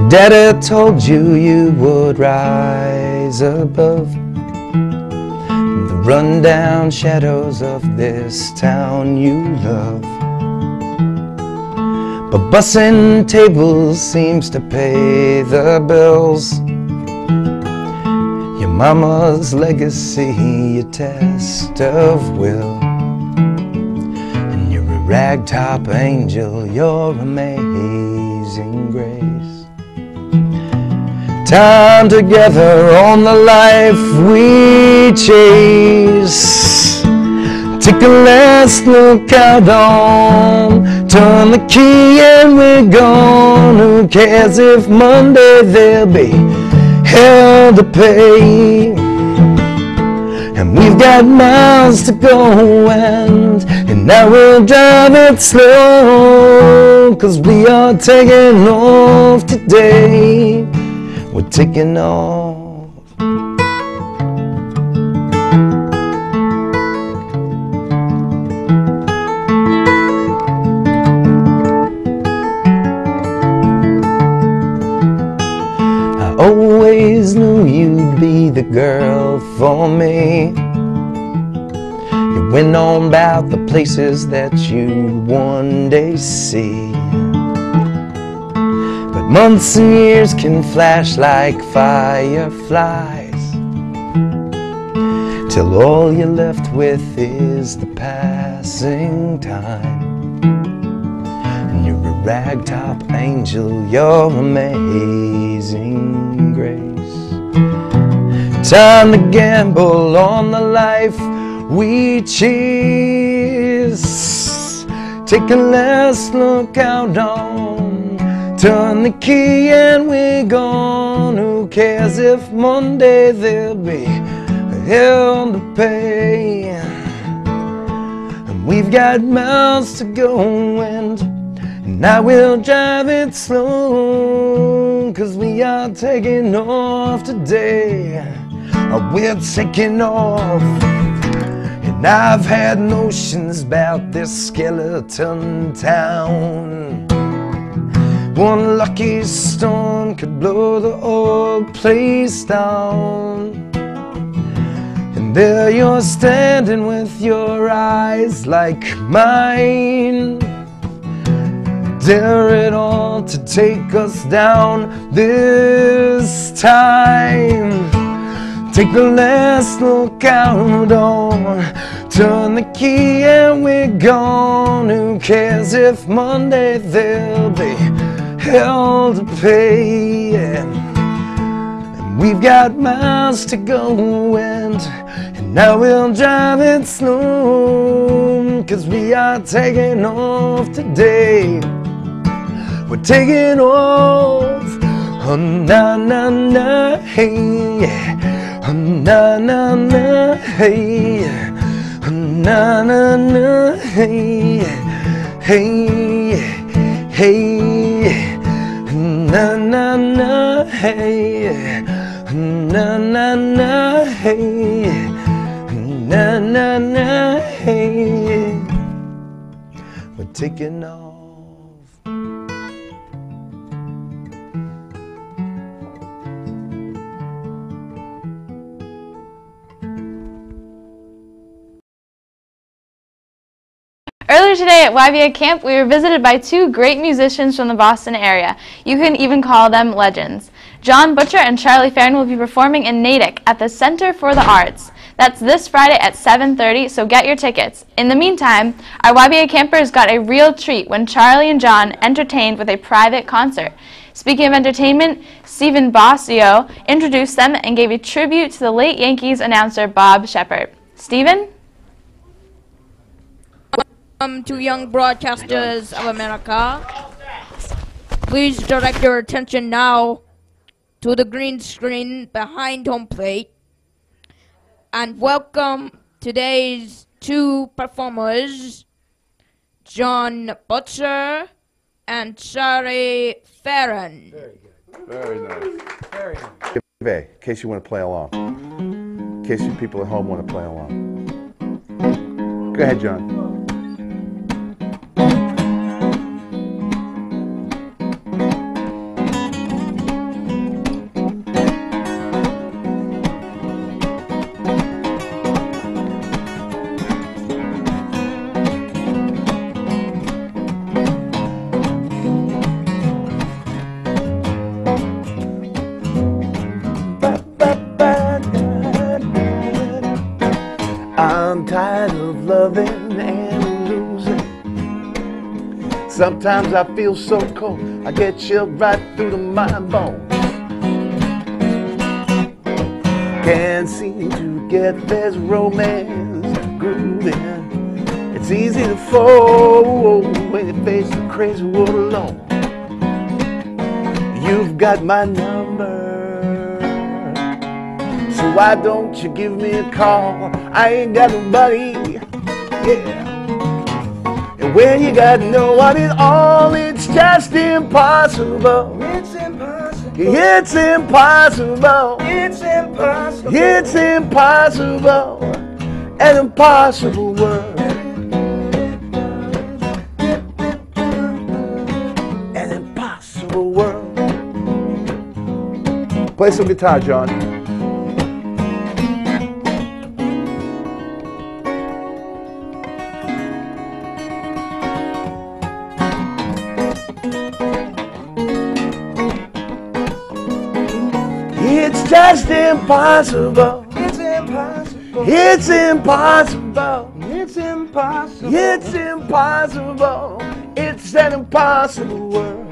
Your daddy told you you would rise above the rundown shadows of this town you love. But bussing tables seems to pay the bills. Your mama's legacy, your test of will. And you're a ragtop angel, you're amazing grace. Time together on the life we chase. Take a last look out on, turn the key and we're gone. Who cares if Monday there'll be hell to pay? And we've got miles to go and now we'll drive it slow, 'cause we are taking off today. We're taking off. I always knew you'd be the girl for me. You went on about the places that you one day see. Months and years can flash like fireflies, till all you're left with is the passing time. And you're a ragtop angel, you're amazing grace. Time to gamble on the life we chase. Take a last look out on, turn the key and we're gone. Who cares if Monday there'll be hell to pay? And we've got miles to go and now we'll drive it slow, 'cause we are taking off today. We're taking off. And I've had notions about this skeleton town. One lucky storm could blow the old place down. And there you're standing with your eyes like mine. Dare it all to take us down this time. Take the last look out on, turn the key and we're gone. Who cares if Monday there'll be hell to pay? And we've got miles to go and now we'll drive it slow, 'cause we are taking off today. We're taking off. Oh na na na hey, oh na na na hey, oh na na na hey, hey hey. Na na na hey, na na na hey, na na na hey. We're taking off. Earlier today at YBA Camp, we were visited by two great musicians from the Boston area. You can even call them legends. John Butcher and Charlie Farren will be performing in Natick at the Center for the Arts. That's this Friday at 7:30, so get your tickets. In the meantime, our YBA campers got a real treat when Charlie and John entertained with a private concert. Speaking of entertainment, Stephen Bossio introduced them and gave a tribute to the late Yankees announcer Bob Shepard. Stephen? Welcome to young broadcasters of America. Please direct your attention now to the green screen behind home plate and welcome today's two performers, John Butcher and Charlie Farren. Very good. Very nice. Very nice. In case you want to play along. In case you people at home want to play along. Go ahead, John. loving and losing. Sometimes I feel so cold, I get chilled right through to my bones. Can't seem to get this romance grooving. It's easy to fall when you face the crazy world alone. You've got my number, so why don't you give me a call? I ain't got nobody, yeah. And when you got no one at all, it's just impossible. It's impossible. It's impossible. It's impossible. It's impossible. An impossible world. An impossible world. Play some guitar, John. It's just impossible. It's impossible. It's impossible. It's impossible. It's impossible. It's an impossible world.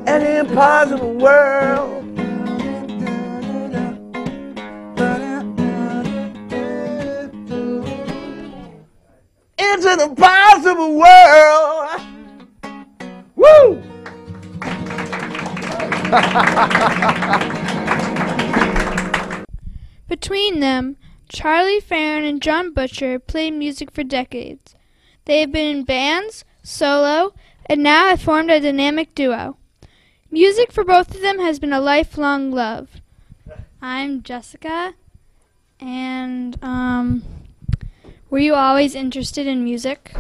An impossible world. It's an impossible world. Woo! Between them, Charlie Farren and John Butcher played music for decades. They have been in bands, solo, and now have formed a dynamic duo. Music for both of them has been a lifelong love. I'm Jessica, and were you always interested in music,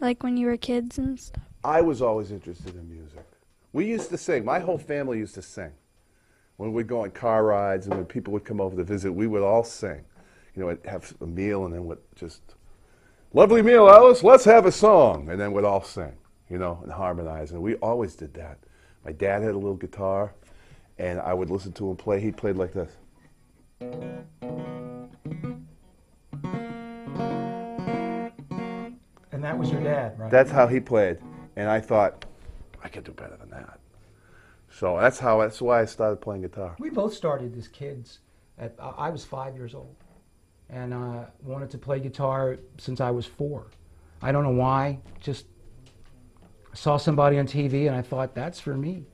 like when you were kids and stuff? I was always interested in music. We used to sing. My whole family used to sing. When we'd go on car rides and when people would come over to visit, we would all sing. You know, we'd have a meal and then we'd just, lovely meal, Alice, let's have a song. And then we'd all sing, you know, and harmonize. And we always did that. My dad had a little guitar and I would listen to him play. He played like this. And that was your dad, right? That's how he played. And I thought, I could do better than that. So that's why I started playing guitar. We both started as kids. I was 5 years old, and wanted to play guitar since I was 4. I don't know why. Just saw somebody on TV, and I thought that's for me.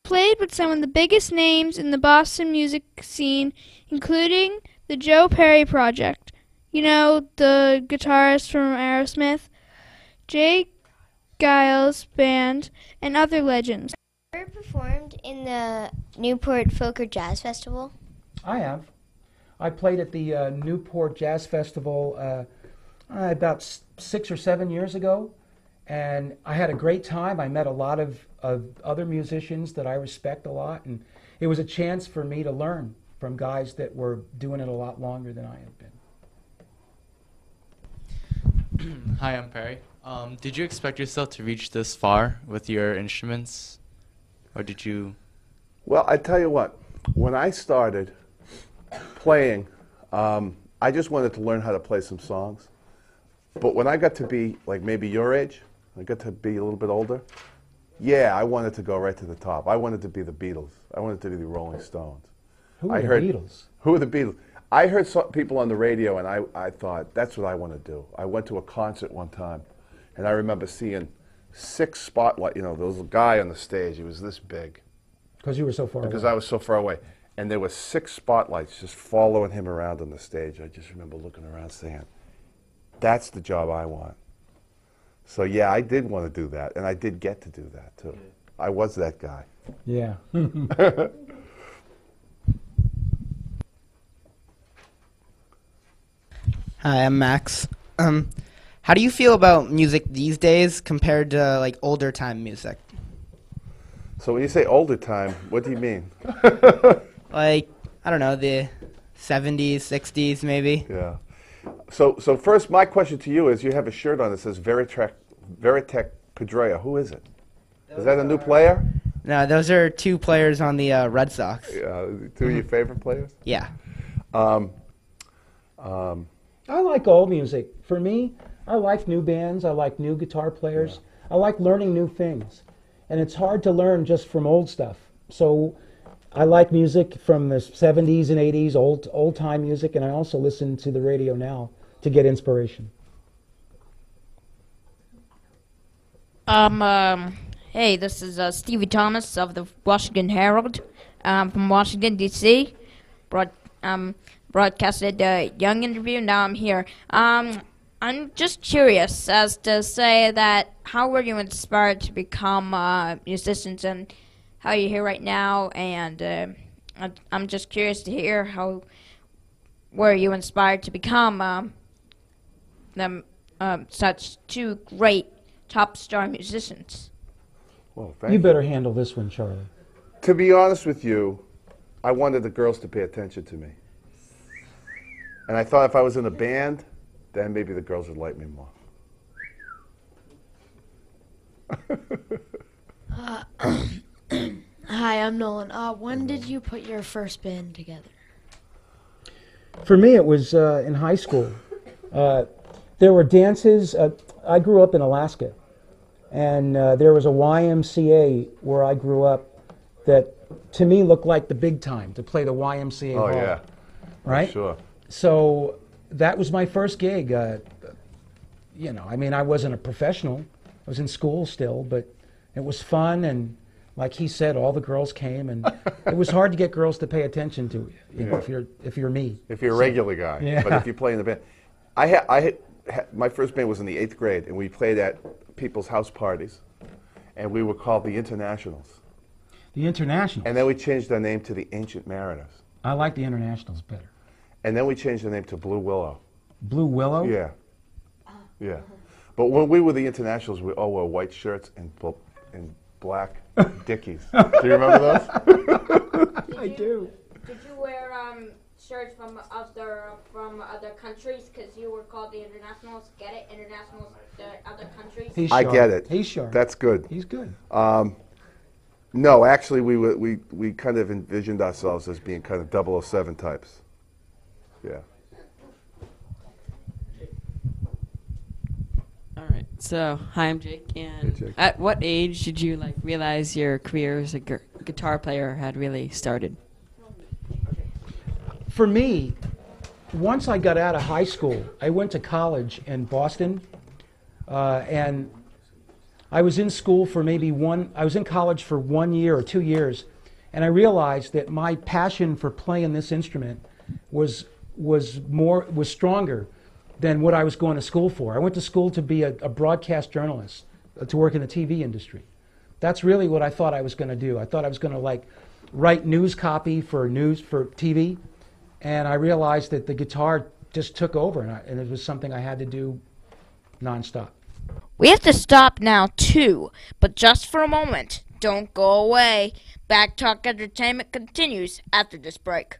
Played with some of the biggest names in the Boston music scene, including the Joe Perry Project. You know, the guitarist from Aerosmith, Jay Giles Band, and other legends. Ever performed in the Newport Folk or Jazz Festival? I have. I played at the Newport Jazz Festival about 6 or 7 years ago, and I had a great time. I met a lot of other musicians that I respect a lot, and it was a chance for me to learn from guys that were doing it a lot longer than I have been. Hi, I'm Perry. Did you expect yourself to reach this far with your instruments, or did you? Well, I tell you what, when I started playing, I just wanted to learn how to play some songs. But when I got to be like maybe your age, I got to be a little bit older, yeah, I wanted to go right to the top. I wanted to be the Beatles. I wanted to be the Rolling Stones. Who were the Beatles? Who were the Beatles? I heard people on the radio, and I thought, that's what I want to do. I went to a concert one time, and I remember seeing 6 spotlight. You know, there was a guy on the stage. He was this big. Because you were so far away. Because I was so far away. And there were 6 spotlights just following him around on the stage. I just remember looking around saying, that's the job I want. So yeah, I did want to do that, and I did get to do that too. I was that guy. Yeah. Hi, I'm Max. How do you feel about music these days compared to like older time music? So when you say older time, what do you mean? Like, I don't know, the 70s, 60s maybe? Yeah. So first, my question to you is, you have a shirt on that says Veritek Pedrea. Who is it? Is that a new player? No, those are 2 players on the Red Sox. Yeah, 2 of your favorite players? Yeah. I like all music. For me, I like new bands. I like new guitar players. I like learning new things. And it's hard to learn just from old stuff. So I like music from the 70s and 80s, old time music, and I also listen to the radio now to get inspiration. Hey, this is Stevie Thomas of the Washington Herald, from Washington, D.C. Broadcasted a Young interview. Now I'm here. I'm just curious as to say that how were you inspired to become musicians and how you're here right now? And I'm just curious to hear how were you inspired to become such two great top star musicians. Well, you better handle this one, Charlie. To be honest with you, I wanted the girls to pay attention to me. And I thought if I was in a band, then maybe the girls would like me more. Hi, I'm Nolan. When did you put your first band together? For me, it was in high school. There were dances. I grew up in Alaska, and there was a YMCA where I grew up that, to me, looked like the big time, to play the YMCA hall. Yeah. Right? Sure. So that was my first gig. You know, I mean, I wasn't a professional. I was in school still, but it was fun, and like he said, all the girls came, and it was hard to get girls to pay attention to you know, if you're me. If you're a regular guy. Yeah. But if you play in the band. My first band was in the 8th grade, and we played at people's house parties, and we were called the Internationals. The Internationals? And then we changed our name to the Ancient Mariners. I like the Internationals better. And then we changed the name to Blue Willow. Blue Willow? Yeah. Yeah. But when we were the Internationals, we all wore white shirts and black Dickies. Do you remember those? I do. Did you wear shirts from other countries because you were called the Internationals? Get it? Internationals, the other countries? I get it. He's sharp. That's good. He's good. No, actually, we kind of envisioned ourselves as being kind of 007 types. Yeah. All right. So, hi, I'm Jake. And Hey, Jake. at what age did you realize your career as a guitar player had really started? For me, once I got out of high school, I went to college in Boston, and I was in school for I was in college for 1 year or 2 years, and I realized that my passion for playing this instrument was stronger than what I was going to school for. I went to school to be a broadcast journalist, to work in the TV industry. That's really what I thought I was going to do. I thought I was going to write news copy for TV, and I realized that the guitar just took over, and it was something I had to do nonstop. We have to stop now, too, but just for a moment. Don't go away. Backtalk Entertainment continues after this break.